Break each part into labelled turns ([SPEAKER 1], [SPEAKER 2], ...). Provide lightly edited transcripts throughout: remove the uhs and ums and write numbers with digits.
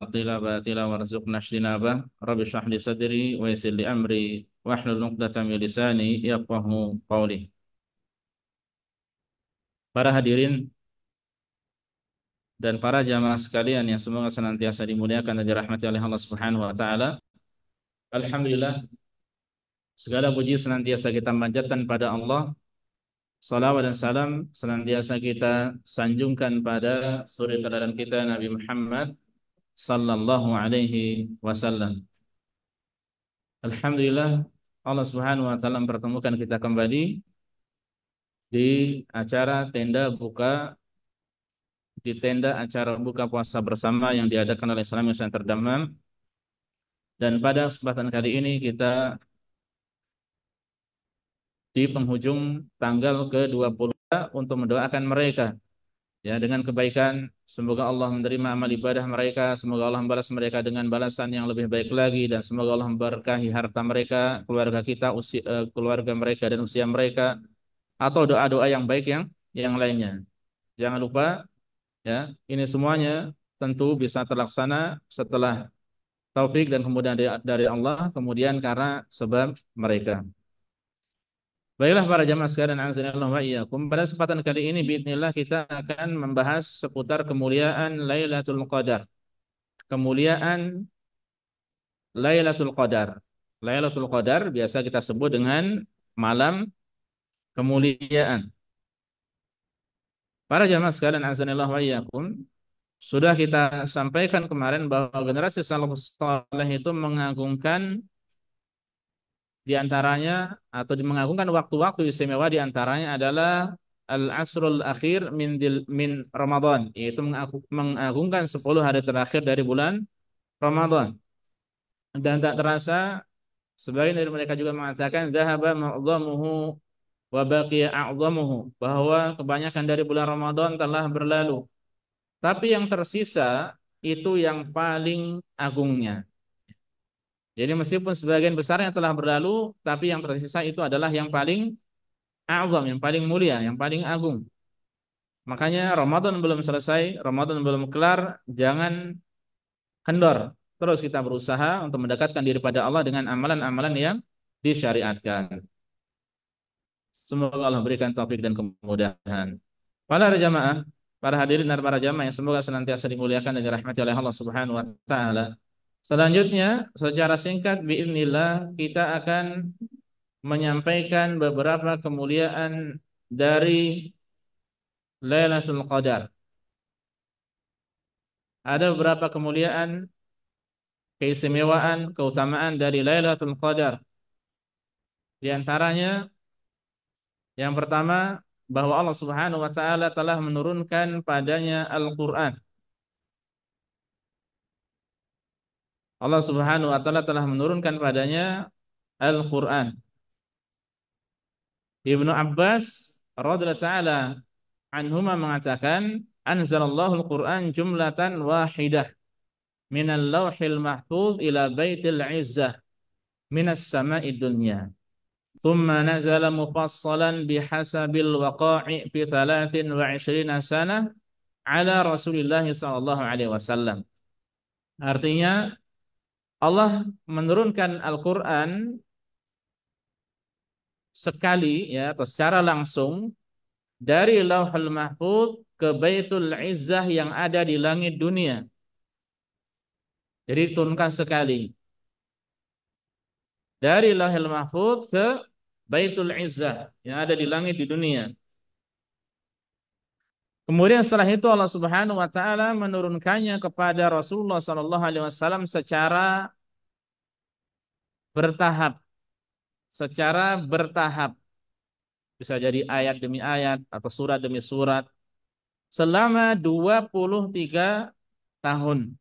[SPEAKER 1] batila batila warzuqna ijtinabah. Rabbi shrah li sadri wa yassir li amri wahlul 'uqdatam min lisani yafqahu qawli. Para hadirin dan para jamaah sekalian yang semoga senantiasa dimuliakan dan dirahmati oleh Allah Subhanahu wa taala. Alhamdulillah, segala puji senantiasa kita panjatkan pada Allah. Salawat dan salam senantiasa kita sanjungkan pada suri teladan kita Nabi Muhammad sallallahu alaihi wasallam. Alhamdulillah, Allah Subhanahu wa taala mempertemukan kita kembali di acara tenda acara buka puasa bersama yang diadakan oleh Islamic Center Dammam. Dan pada kesempatan kali ini kita di penghujung tanggal ke-20 untuk mendoakan mereka ya dengan kebaikan. Semoga Allah menerima amal ibadah mereka, semoga Allah membalas mereka dengan balasan yang lebih baik lagi, dan semoga Allah memberkahi harta mereka, keluarga kita, keluarga mereka dan usia mereka, atau doa-doa yang baik yang lainnya. Jangan lupa ya, ini semuanya tentu bisa terlaksana setelah taufik dan kemudian dari Allah, kemudian karena sebab mereka. Baiklah para jamaah sekalian, azanillahu wa iyyakum. Pada kesempatan kali ini bismillah kita akan membahas seputar kemuliaan Lailatul Qadar. Kemuliaan Lailatul Qadar. Lailatul Qadar biasa kita sebut dengan malam kemuliaan. Para jamaah sekalian, azanillahu wa iyyakum. Sudah kita sampaikan kemarin bahwa generasi salafus saleh itu mengagungkan di antaranya atau mengagungkan waktu-waktu istimewa, di antaranya adalah al-asrul akhir min Ramadan, yaitu mengagungkan 10 hari terakhir dari bulan Ramadan. Dan tak terasa sebagian dari mereka juga mengatakan dhahaba ma'dhamuhu wa baqiya a'dhamuhu, bahwa kebanyakan dari bulan Ramadan telah berlalu, tapi yang tersisa itu yang paling agungnya. Jadi meskipun sebagian besar yang telah berlalu, tapi yang tersisa itu adalah yang paling a'zam, yang paling mulia, yang paling agung. Makanya Ramadan belum selesai, Ramadan belum kelar, jangan kendor. Terus kita berusaha untuk mendekatkan diri pada Allah dengan amalan-amalan yang disyariatkan. Semoga Allah berikan taufik dan kemudahan. Para jamaah, para hadirin dan para jamaah yang semoga senantiasa dimuliakan dan dirahmati oleh Allah Subhanahu wa taala. Selanjutnya, secara singkat biiznillah kita akan menyampaikan beberapa kemuliaan dari Lailatul Qadar. Ada beberapa kemuliaan, keistimewaan, keutamaan dari Lailatul Qadar. Di antaranya yang pertama, bahwa Allah Subhanahu wa taala telah menurunkan padanya Al-Qur'an. Allah Subhanahu wa taala telah menurunkan padanya Al-Qur'an. Ibnu Abbas radhiyallahu taala anhuma mengatakan, anzalallahu al-Qur'an jumlatan wahidah minal lauhil mahfuz ila baitil izzah minas sama'id dunya. Thumma nazala mufassalan bihasabil waqa'i fi 23 sanah ala Rasulillah sallallahu alaihi wasallam. Artinya Allah menurunkan Al-Qur'an sekali ya, atau secara langsung dari Lauhul Mahfuz ke Baitul Izzah yang ada di langit dunia. Jadi diturunkan sekali dari Lauhul Mahfuz ke Baitul Izzah yang ada di langit di dunia. Kemudian setelah itu Allah Subhanahu wa taala menurunkannya kepada Rasulullah sallallahu alaihi wasallam secara bertahap, secara bertahap. Bisa jadi ayat demi ayat atau surat demi surat selama 23 tahun.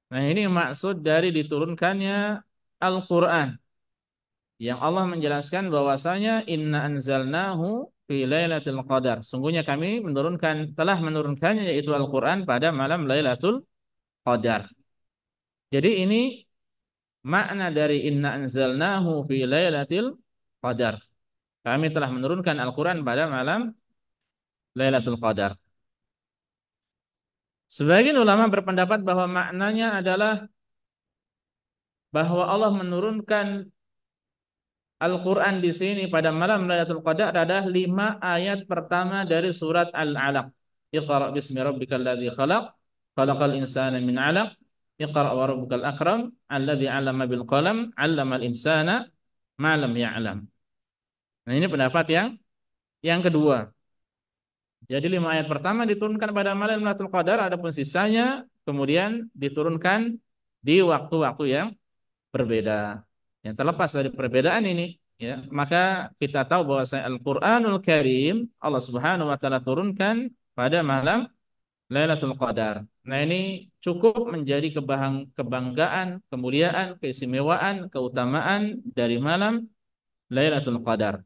[SPEAKER 1] Nah, ini maksud dari diturunkannya Al-Qur'an, yang Allah menjelaskan bahwasanya inna anzalnahu fi lailatul qadar. Sungguhnya kami telah menurunkannya, yaitu Al-Qur'an, pada malam Lailatul Qadar. Jadi ini makna dari inna anzalnahu fi lailatul qadar. Kami telah menurunkan Al-Qur'an pada malam Lailatul Qadar. Sebagian ulama berpendapat bahwa maknanya adalah bahwa Allah menurunkan Al-Quran di sini pada malam Lailatul Qadar adalah 5 ayat pertama dari surat Al-Alaq. Iqra bismi rabbikal ladzi khalaq, khalaqal insana min 'alaq, Iqra wa rabbukal akram, alladzi 'allama bil qalam, 'allamal insana ma lam ya'lam. Nah, ini pendapat yang kedua. Jadi 5 ayat pertama diturunkan pada malam Lailatul Qadar, adapun sisanya kemudian diturunkan di waktu-waktu yang berbeda. Yang terlepas dari perbedaan ini, ya, maka kita tahu bahwa Al-Qur'anul Karim Allah Subhanahu wa taala turunkan pada malam Lailatul Qadar. Nah, ini cukup menjadi kebanggaan, kemuliaan, keistimewaan, keutamaan dari malam Lailatul Qadar.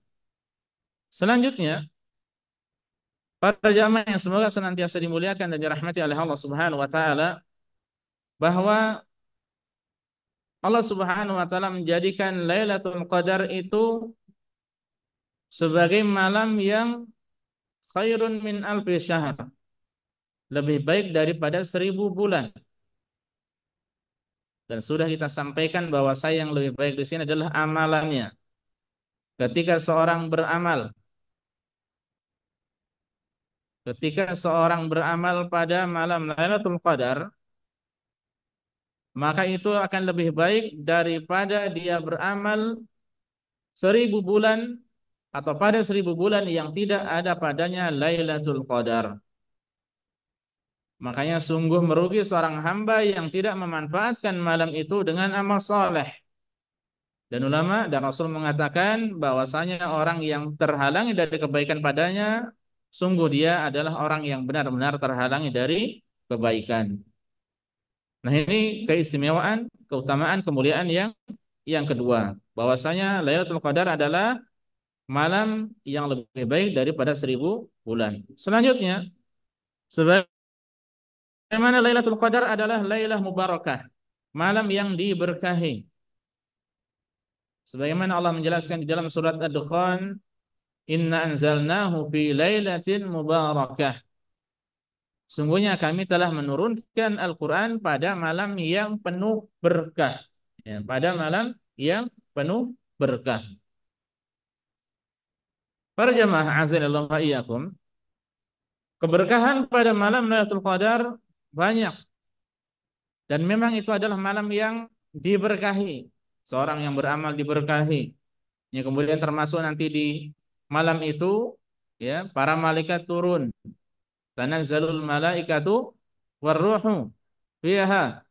[SPEAKER 1] Selanjutnya, para jamaah yang semoga senantiasa dimuliakan dan dirahmati oleh Allah Subhanahu wa taala, bahwa Allah Subhanahu wa taala menjadikan Lailatul Qadar itu sebagai malam yang khairun min alfi syahr, lebih baik daripada 1000 bulan. Dan sudah kita sampaikan bahwa yang lebih baik di sini adalah amalannya. Ketika seorang beramal pada malam Lailatul Qadar, maka itu akan lebih baik daripada dia beramal 1000 bulan atau pada 1000 bulan yang tidak ada padanya Lailatul Qadar. Makanya sungguh merugi seorang hamba yang tidak memanfaatkan malam itu dengan amal soleh. Dan ulama dan Rasul mengatakan bahwasanya orang yang terhalangi dari kebaikan padanya, sungguh dia adalah orang yang benar-benar terhalangi dari kebaikan. Nah, ini keistimewaan, keutamaan, kemuliaan yang kedua. Bahwasanya Lailatul Qadar adalah malam yang lebih baik daripada 1000 bulan. Selanjutnya, sebagaimana Lailatul Qadar adalah Lailah Mubarakah, malam yang diberkahi. Sebagaimana Allah menjelaskan di dalam surat Ad-Dukhan, Inna anzalnahu fi lailatin mubarakah. Sungguhnya kami telah menurunkan Al-Quran pada malam yang penuh berkah. Ya, pada malam yang penuh berkah. Para jamaah azanillahu wa iyyakum, keberkahan pada malam Lailatul Qadar banyak. Dan memang itu adalah malam yang diberkahi. Seorang yang beramal diberkahi. Yang kemudian termasuk nanti di malam itu, ya, para malaikat turun. Tanazzalul malaikatu warruhu fiha.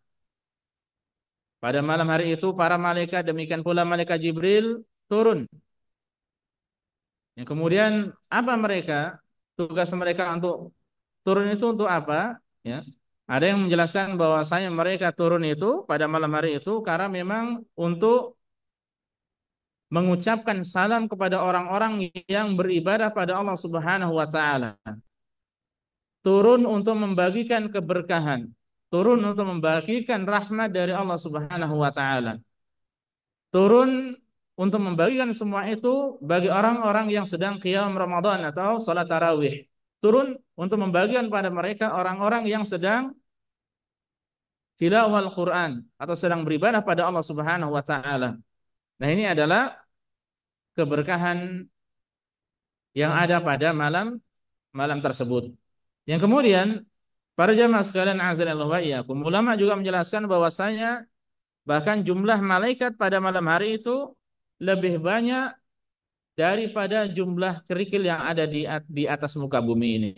[SPEAKER 1] Pada malam hari itu para malaikat, demikian pula malaikat Jibril turun. Yang kemudian apa mereka? Tugas mereka untuk turun itu untuk apa? Ya. Ada yang menjelaskan bahwasanya mereka turun itu pada malam hari itu karena memang untuk mengucapkan salam kepada orang-orang yang beribadah pada Allah Subhanahu wa taala. Turun untuk membagikan keberkahan, turun untuk membagikan rahmat dari Allah Subhanahu wa taala. Turun untuk membagikan semua itu bagi orang-orang yang sedang qiyam Ramadan atau salat tarawih. Turun untuk membagikan pada mereka orang-orang yang sedang tilawah Al-Quran atau sedang beribadah pada Allah Subhanahu wa taala. Nah, ini adalah keberkahan yang ada pada malam tersebut. Yang kemudian para jamaah sekalian azanillahu wa iyyakum, ulama juga menjelaskan bahwasanya bahkan jumlah malaikat pada malam hari itu lebih banyak daripada jumlah kerikil yang ada di atas muka bumi ini.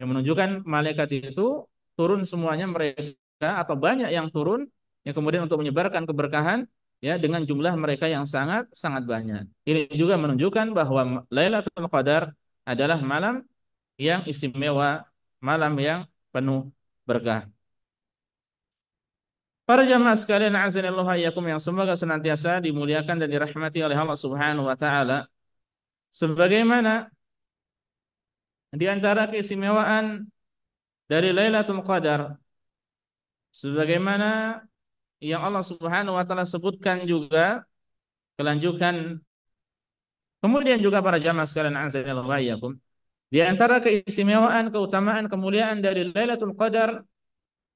[SPEAKER 1] Yang menunjukkan malaikat itu turun semuanya mereka atau banyak yang turun yang kemudian untuk menyebarkan keberkahan, ya, dengan jumlah mereka yang sangat sangat banyak. Ini juga menunjukkan bahwa Lailatul Qadar adalah malam yang istimewa, malam yang penuh berkah. Para jamaah sekalian azanillahu wa iyyakum yang semoga senantiasa dimuliakan dan dirahmati oleh Allah Subhanahu wa taala. Sebagaimana di antara keistimewaan dari Lailatul Qadar, sebagaimana yang Allah Subhanahu wa taala sebutkan juga kelanjutan, kemudian juga para jamaah sekalian azanillahu wa iyyakum, di antara keistimewaan, keutamaan, kemuliaan dari Lailatul Qadar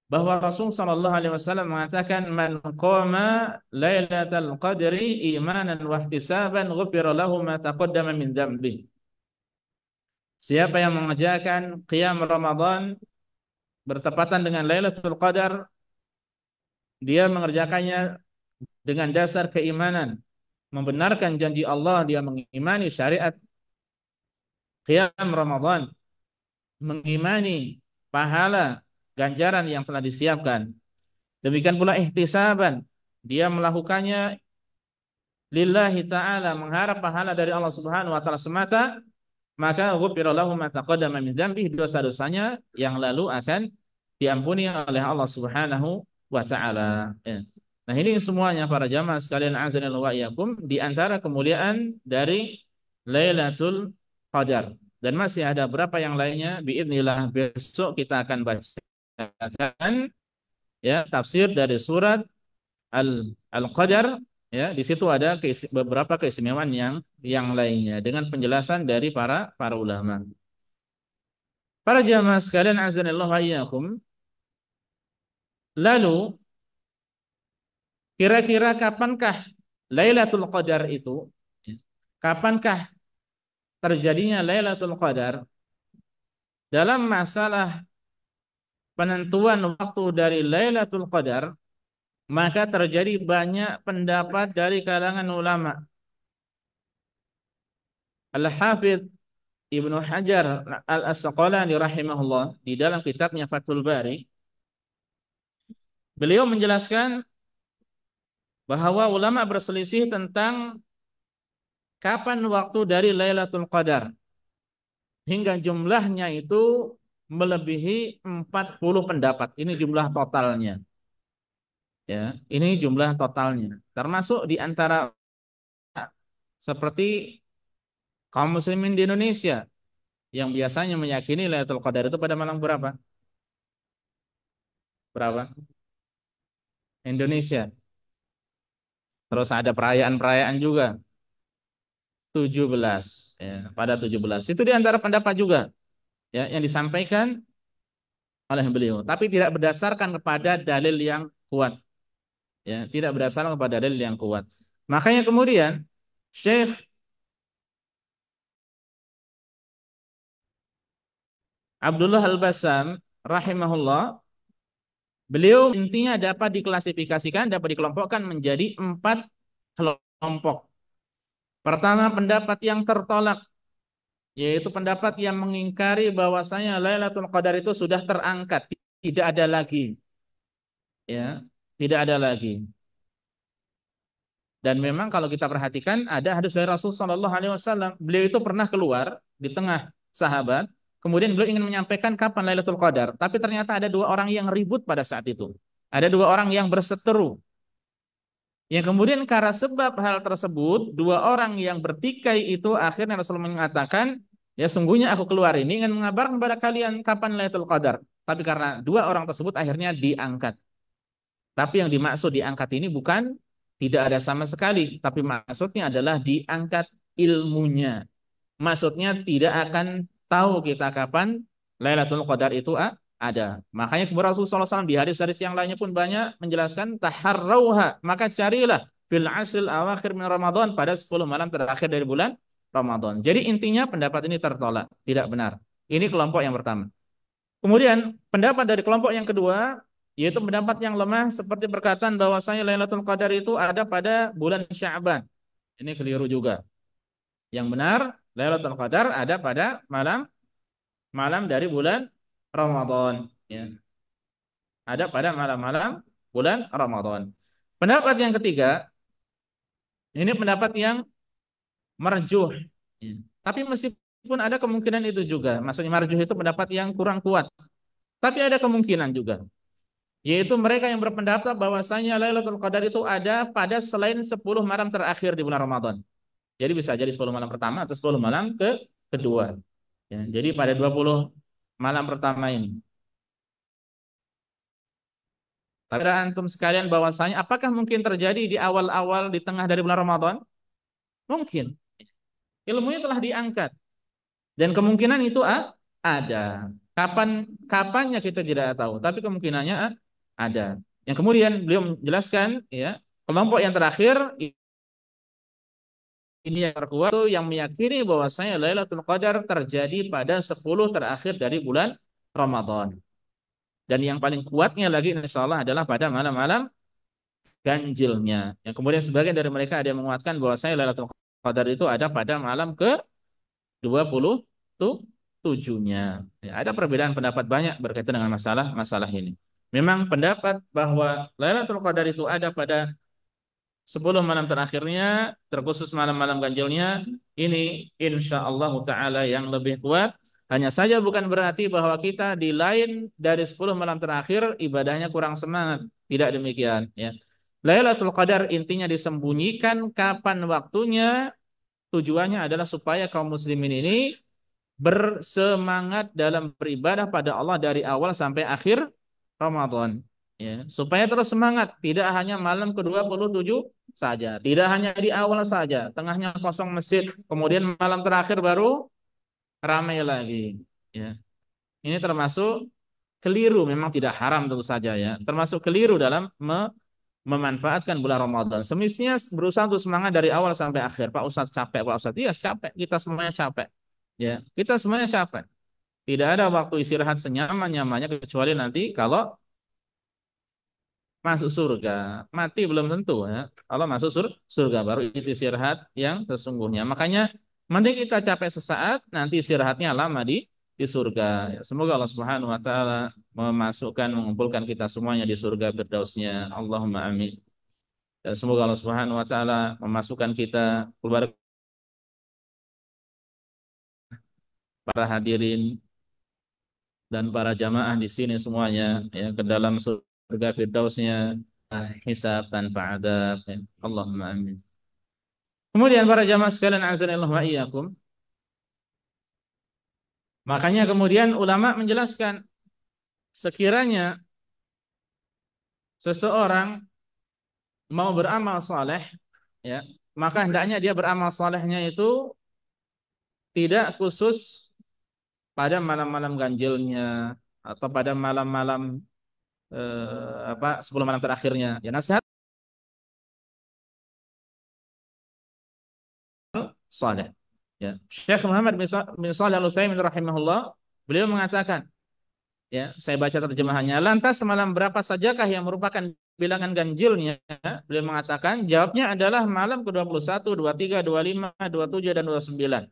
[SPEAKER 1] bahwa Rasul Shallallahu Alaihi Wasallam mengatakan man qama lailatal qadri imanan wa ihtisaban ghufira lahu ma taqaddama min dzambi. Siapa yang mengerjakan qiyam Ramadan bertepatan dengan Lailatul Qadar, dia mengerjakannya dengan dasar keimanan, membenarkan janji Allah, dia mengimani syariat qiyam Ramadan, mengimani pahala ganjaran yang telah disiapkan. Demikian pula ihtisaban, dia melakukannya lillahi ta'ala, mengharap pahala dari Allah Subhanahu wa taala semata, maka ghufira lahu ma taqaddama min dzambihi, dosa-dosanya yang lalu akan diampuni oleh Allah Subhanahu wa taala. Ya. Nah, ini semuanya para jamaah sekalian azanillahu wa iyyakum di antara kemuliaan dari Lailatul Qadar. Dan masih ada berapa yang lainnya biidznillah besok kita akan bacakan ya tafsir dari surat Al-Qadar ya, di situ ada beberapa keistimewaan yang lainnya dengan penjelasan dari para ulama. Para jamaah sekalian azanillahu wa iyyakum, lalu kira-kira kapankah Lailatul Qadar itu? Kapankah terjadinya Lailatul Qadar? Dalam masalah penentuan waktu dari Lailatul Qadar, maka terjadi banyak pendapat dari kalangan ulama. Al-Hafidz Ibnu Hajar Al-Asqalani rahimahullah di dalam kitabnya Fathul Bari, beliau menjelaskan bahwa ulama berselisih tentang kapan waktu dari Lailatul Qadar, hingga jumlahnya itu melebihi 40 pendapat. Ini jumlah totalnya. Ya, ini jumlah totalnya. Termasuk di antara seperti kaum muslimin di Indonesia yang biasanya meyakini Lailatul Qadar itu pada malam berapa? Berapa? Indonesia. Terus ada perayaan-perayaan juga. 17 ya, pada 17. Itu di antara pendapat juga ya yang disampaikan oleh beliau, tapi tidak berdasarkan kepada dalil yang kuat. Ya, tidak berdasarkan kepada dalil yang kuat. Makanya kemudian Syekh Abdullah Al-Bassam rahimahullah, beliau intinya dapat diklasifikasikan, dapat dikelompokkan menjadi 4 kelompok. Pertama, pendapat yang tertolak, yaitu pendapat yang mengingkari bahwasanya Lailatul Qadar itu sudah terangkat, tidak ada lagi. Ya, tidak ada lagi. Dan memang kalau kita perhatikan ada hadis dari Rasul Shallallahu Alaihi Wasallam, beliau itu pernah keluar di tengah sahabat, kemudian beliau ingin menyampaikan kapan Lailatul Qadar, tapi ternyata ada 2 orang yang ribut pada saat itu, ada 2 orang yang berseteru, yang kemudian karena sebab hal tersebut 2 orang yang bertikai itu akhirnya Rasul mengatakan, ya sungguhnya aku keluar ini ingin mengabarkan kepada kalian kapan Lailatul Qadar, tapi karena 2 orang tersebut akhirnya diangkat. Tapi yang dimaksud diangkat ini bukan tidak ada sama sekali, tapi maksudnya adalah diangkat ilmunya. Maksudnya tidak akan tahu kita kapan Lailatul Qadar itu ada. Makanya kemudian Rasulullah SAW di hadis-hadis yang lainnya pun banyak menjelaskan taharrauha, maka carilah fil asril awakhir min Ramadan, pada 10 malam terakhir dari bulan Ramadan. Jadi intinya pendapat ini tertolak, tidak benar. Ini kelompok yang pertama. Kemudian pendapat dari kelompok yang kedua, yaitu pendapat yang lemah seperti perkataan bahwasanya Lailatul Qadar itu ada pada bulan Sya'ban. Ini keliru juga. Yang benar, Lailatul Qadar ada pada malam dari bulan Ramadan. Ya. Ada pada malam-malam bulan Ramadan. Pendapat yang ketiga, ini pendapat yang marjuh. Ya. Tapi meskipun ada kemungkinan itu juga, maksudnya marjuh itu pendapat yang kurang kuat. Tapi ada kemungkinan juga, yaitu mereka yang berpendapat bahwasanya Lailatul Qadar itu ada pada selain 10 malam terakhir di bulan Ramadan. Jadi bisa jadi 10 malam pertama atau 10 malam kedua. Ya, jadi pada 20 malam pertama ini. Tapi antum sekalian bahwasanya apakah mungkin terjadi di awal-awal di tengah dari bulan Ramadan? Mungkin. Ilmunya telah diangkat. Dan kemungkinan itu ada. Kapan kapannya kita tidak tahu, tapi kemungkinannya ada. Yang kemudian beliau menjelaskan ya, kelompok yang terakhir ini yang terkuat itu yang meyakini bahwasanya Lailatul Qadar terjadi pada 10 terakhir dari bulan Ramadan. Dan yang paling kuatnya lagi insya Allah adalah pada malam-malam ganjilnya. Yang kemudian sebagian dari mereka ada yang menguatkan bahwasanya Lailatul Qadar itu ada pada malam ke 27-nya. Ya, ada perbedaan pendapat banyak berkaitan dengan masalah ini. Memang pendapat bahwa Lailatul Qadar itu ada pada 10 malam terakhirnya, terkhusus malam-malam ganjilnya, ini insya Allah Ta'ala yang lebih kuat. Hanya saja bukan berarti bahwa kita di lain dari 10 malam terakhir ibadahnya kurang semangat. Tidak demikian. Ya. Lailatul Qadar intinya disembunyikan kapan waktunya, tujuannya adalah supaya kaum muslimin ini bersemangat dalam beribadah pada Allah dari awal sampai akhir Ramadan. Ya, supaya terus semangat, tidak hanya malam ke-27 saja, tidak hanya di awal saja, tengahnya kosong masjid, kemudian malam terakhir baru ramai lagi. Ya, ini termasuk keliru, memang tidak haram tentu saja ya, termasuk keliru dalam memanfaatkan bulan Ramadan. Semestinya berusaha untuk semangat dari awal sampai akhir. Pak Ustadz capek, Pak Ustadz. Iya, capek. Kita semuanya capek. Ya, kita semuanya capek. Tidak ada waktu istirahat senyaman-nyamannya kecuali nanti kalau masuk surga. Mati belum tentu ya. Kalau masuk surga baru itu istirahat yang sesungguhnya. Makanya mending kita capek sesaat, nanti istirahatnya lama di surga. Ya, semoga Allah Subhanahu wa taala mengumpulkan kita semuanya di surga firdausnya. Allahumma amin. Dan semoga Allah Subhanahu wa taala memasukkan kita keluarga para hadirin dan para jamaah di sini semuanya ya ke dalam surga firdausnya hisab tanpa adab ya. Allahumma amin. Kemudian para jamaah sekalian azanillahu wa iyyakum, makanya kemudian ulama menjelaskan sekiranya seseorang mau beramal saleh ya, maka hendaknya dia beramal salehnya itu tidak khusus pada malam-malam ganjilnya atau pada malam-malam 10 malam terakhirnya. Ya nasihat saleh. Ya. Syekh Muhammad bin Shalih Al-Utsaimin rahimahullah, beliau mengatakan, ya, saya baca terjemahannya. Lantas semalam berapa sajakah yang merupakan bilangan ganjilnya? Beliau mengatakan, jawabnya adalah malam ke-21, 23, 25, 27 dan 29.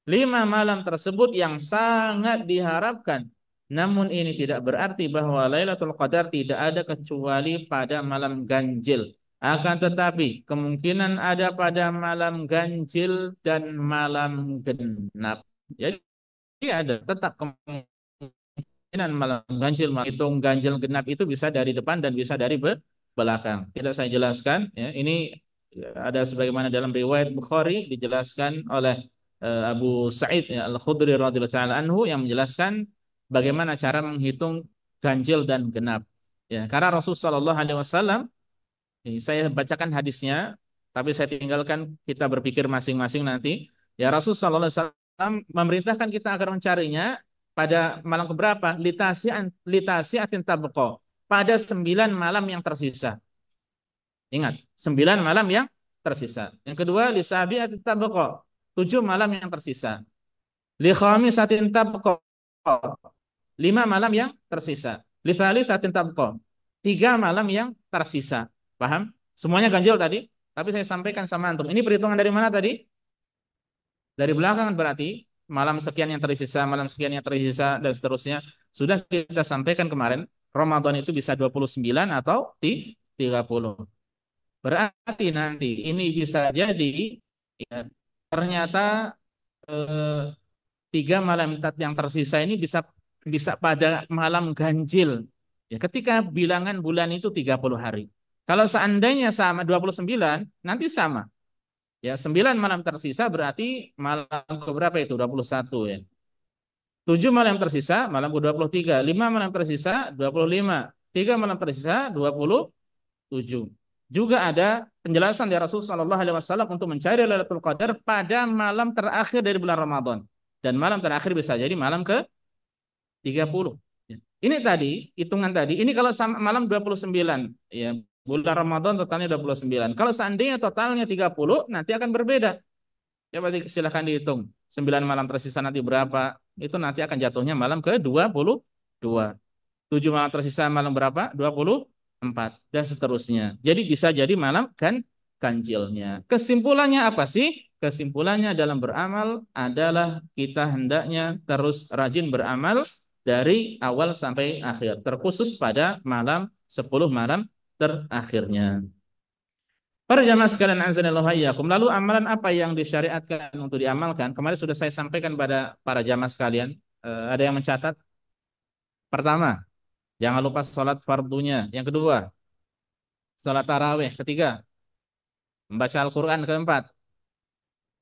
[SPEAKER 1] 5 malam tersebut yang sangat diharapkan. Namun ini tidak berarti bahwa Lailatul Qadar tidak ada kecuali pada malam ganjil. Akan tetapi kemungkinan ada pada malam ganjil dan malam genap. Jadi ada tetap kemungkinan malam ganjil. Hitung ganjil genap itu bisa dari depan dan bisa dari belakang. Tidak saya jelaskan. Ya, ini ada sebagaimana dalam riwayat Bukhari dijelaskan oleh Abu Sa'id ya, Al-Khudri radhiyallahu taala anhu yang menjelaskan bagaimana cara menghitung ganjil dan genap. Ya, karena Rasulullah sallallahu alaihi wasallam, ini saya bacakan hadisnya, tapi saya tinggalkan kita berpikir masing-masing nanti. Ya, Rasulullah sallallahu alaihi wasallam memerintahkan kita agar mencarinya pada malam keberapa? Litasi atin tabqa. Pada 9 malam yang tersisa. Ingat, 9 malam yang tersisa. Yang kedua, lisabi atin tabqa. 7 malam yang tersisa. Li khamisatin tabqa. 5 malam yang tersisa. Li thalithatin tabqa. 3 malam yang tersisa. Paham? Semuanya ganjil tadi, tapi saya sampaikan sama antum. Ini perhitungan dari mana tadi? Dari belakang berarti malam sekian yang tersisa, malam sekian yang tersisa dan seterusnya. Sudah kita sampaikan kemarin, Ramadan itu bisa 29 atau 30. Berarti nanti ini bisa jadi ya, ternyata eh, 3 malam yang tersisa ini bisa bisa pada malam ganjil. Ya, ketika bilangan bulan itu 30 hari. Kalau seandainya sama 29, nanti sama. Ya, 9 malam tersisa berarti malam keberapa itu? 21 ya. 7 malam tersisa, malam ke-23. 5 malam tersisa, 25. 3 malam tersisa, 27. Juga ada penjelasan dari Rasulullah SAW untuk mencari Lailatul Qadar pada malam terakhir dari bulan Ramadan. Dan malam terakhir bisa jadi malam 30. Ya. Ini tadi, hitungan tadi, ini kalau malam 29, ya, bulan Ramadan totalnya 29. Kalau seandainya totalnya 30, nanti akan berbeda. Ya berarti silahkan dihitung. 9 malam tersisa nanti berapa? Itu nanti akan jatuhnya malam ke 22. 7 malam tersisa malam berapa? 24 dan seterusnya. Jadi bisa jadi malam kan ganjilnya. Kesimpulannya apa sih? Kesimpulannya dalam beramal adalah kita hendaknya terus rajin beramal dari awal sampai akhir, terkhusus pada malam 10 malam terakhirnya. Para jamaah sekalian azanillahu wa iyyakum. Lalu amalan apa yang disyariatkan untuk diamalkan? Kemarin sudah saya sampaikan pada para jamaah sekalian. Ada yang mencatat? Pertama, jangan lupa sholat fardunya. Yang kedua, sholat tarawih. Ketiga, membaca Al-Quran. Keempat,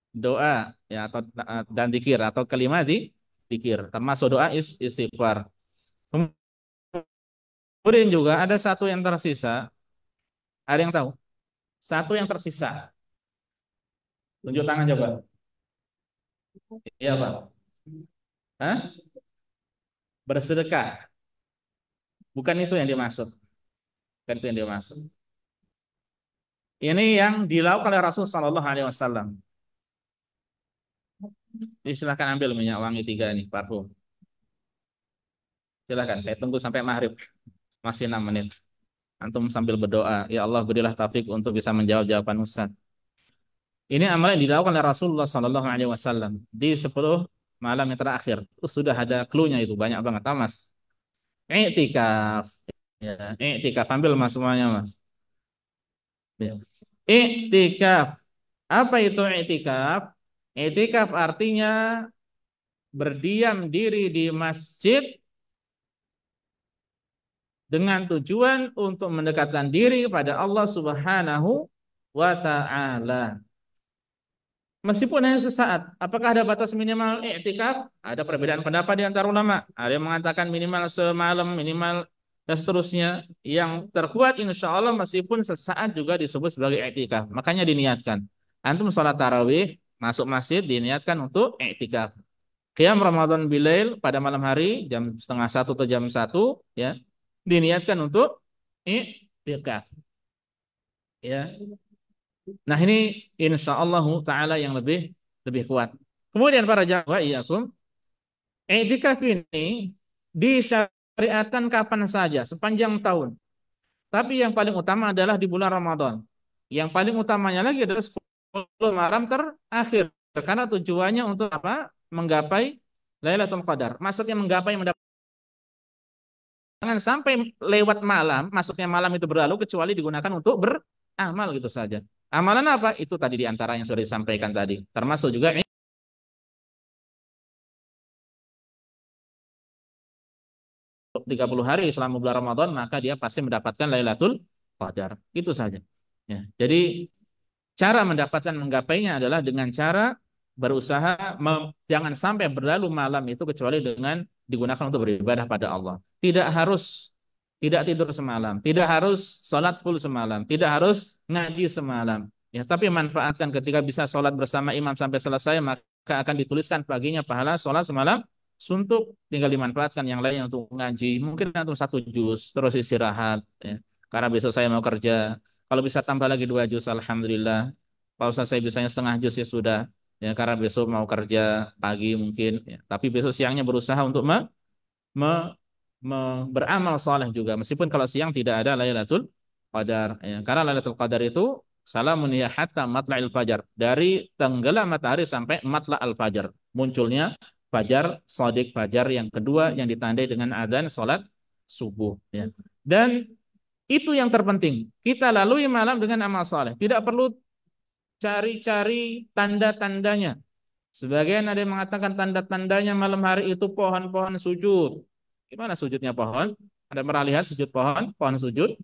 [SPEAKER 1] doa ya atau dan zikir atau kelima di zikir. Termasuk doa istighfar. Kemudian juga ada satu yang tersisa. Ada yang tahu? Satu yang tersisa. Tunjuk tangan coba. Iya Pak. Hah? Bersedekah. Bukan itu yang dimaksud. Bukan itu yang dimaksud. Ini yang dilakukan oleh Rasul Sallallahu Alaihi Wasallam. Silakan ambil minyak wangi 3 nih, parfum. Silakan, saya tunggu sampai maghrib. Masih 6 menit. Antum sambil berdoa, ya Allah berilah taufik untuk bisa menjawab jawaban Ustaz. Ini amalan yang dilakukan oleh Rasulullah Sallallahu Alaihi Wasallam di 10 malam yang terakhir. Sudah ada clue-nya itu, banyak banget, Mas. I'tikaf. Ya, i'tikaf, ambil Mas semuanya, Mas. Ya. I'tikaf. Apa itu i'tikaf? I'tikaf artinya berdiam diri di masjid dengan tujuan untuk mendekatkan diri kepada Allah Subhanahu wa taala. Meskipun hanya sesaat, apakah ada batas minimal i'tikaf? Ada perbedaan pendapat di antara ulama. Ada yang mengatakan minimal semalam, minimal dan seterusnya. Yang terkuat insya Allah meskipun sesaat juga disebut sebagai i'tikaf. Makanya diniatkan. Antum sholat tarawih, masuk masjid diniatkan untuk i'tikaf. Qiyam Ramadan bilail pada malam hari jam setengah 1 atau jam 1 ya diniatkan untuk i'tikaf. Ya. Nah ini insya Allah Taala yang lebih kuat. Kemudian para jamaah iyakum, i'tikaf ini disyariatkan kapan saja sepanjang tahun. Tapi yang paling utama adalah di bulan Ramadan. Yang paling utamanya lagi adalah 10 malam terakhir. Karena tujuannya untuk apa? Menggapai Lailatul Qadar. Maksudnya menggapai jangan sampai lewat malam, maksudnya malam itu berlalu kecuali digunakan untuk beramal gitu saja. Amalan apa? Itu tadi di antara yang sudah disampaikan tadi. Termasuk juga 30 hari selama bulan Ramadan, maka dia pasti mendapatkan Lailatul Qadar. Itu saja. Ya. Jadi cara mendapatkan menggapainya adalah dengan cara berusaha jangan sampai berlalu malam itu kecuali dengan digunakan untuk beribadah pada Allah. Tidak harus tidak tidur semalam, tidak harus sholat full semalam, tidak harus ngaji semalam. Ya, tapi manfaatkan ketika bisa sholat bersama imam sampai selesai, maka akan dituliskan paginya pahala sholat semalam suntuk, tinggal dimanfaatkan yang lainnya untuk ngaji. Mungkin untuk 1 juz, terus istirahat. Ya. Karena besok saya mau kerja. Kalau bisa tambah lagi 2 juz, alhamdulillah. Kalau saya bisanya setengah juz ya sudah. Ya, karena besok mau kerja pagi mungkin. Ya. Tapi besok siangnya berusaha untuk me- beramal soleh juga meskipun kalau siang tidak ada Lailatul Qadar ya. Karena Lailatul Qadar itu salamun ya hatta matla'il fajar, dari tenggelam matahari sampai matla'al fajar, munculnya fajar shadiq, fajar yang kedua yang ditandai dengan adzan salat subuh ya. Dan itu yang terpenting, kita lalui malam dengan amal soleh, tidak perlu cari-cari tanda-tandanya. Sebagian ada yang mengatakan tanda-tandanya malam hari itu pohon-pohon sujud. Gimana sujudnya pohon? Ada pernah lihat sujud pohon? Pohon sujud.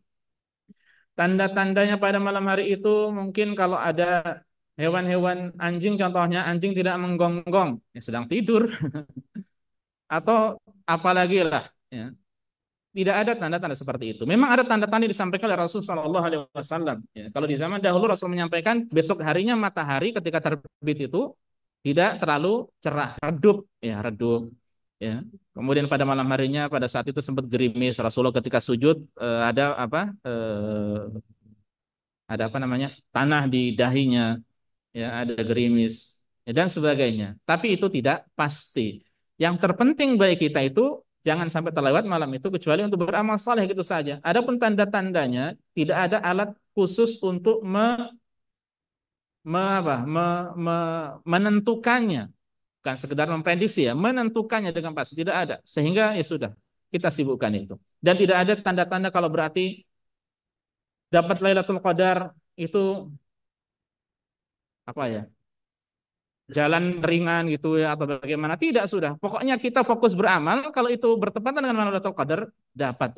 [SPEAKER 1] Tanda-tandanya pada malam hari itu mungkin kalau ada hewan-hewan anjing, contohnya anjing tidak menggonggong, ya sedang tidur. Atau apalagi lah. Ya. Tidak ada tanda-tanda seperti itu. Memang ada tanda-tanda disampaikan oleh Rasul Shallallahu Alaihi Wasallam. Ya, kalau di zaman dahulu Rasul menyampaikan besok harinya matahari ketika terbit itu tidak terlalu cerah, redup, ya redup. ya. Kemudian pada malam harinya pada saat itu sempat gerimis Rasulullah ketika sujud ada apa ada apa namanya tanah di dahinya, ya ada gerimis ya, dan sebagainya. Tapi itu tidak pasti. Yang terpenting bagi kita itu jangan sampai terlewat malam itu kecuali untuk beramal saleh gitu saja. Adapun tanda-tandanya tidak ada alat khusus untuk menentukannya, bukan sekedar memprediksi ya, menentukannya dengan pasti tidak ada. Sehingga ya sudah kita sibukkan itu. Dan tidak ada tanda-tanda kalau berarti dapat Lailatul Qadar itu apa ya? Jalan ringan gitu ya atau bagaimana? Tidak sudah. Pokoknya kita fokus beramal kalau itu bertepatan dengan Lailatul Qadar dapat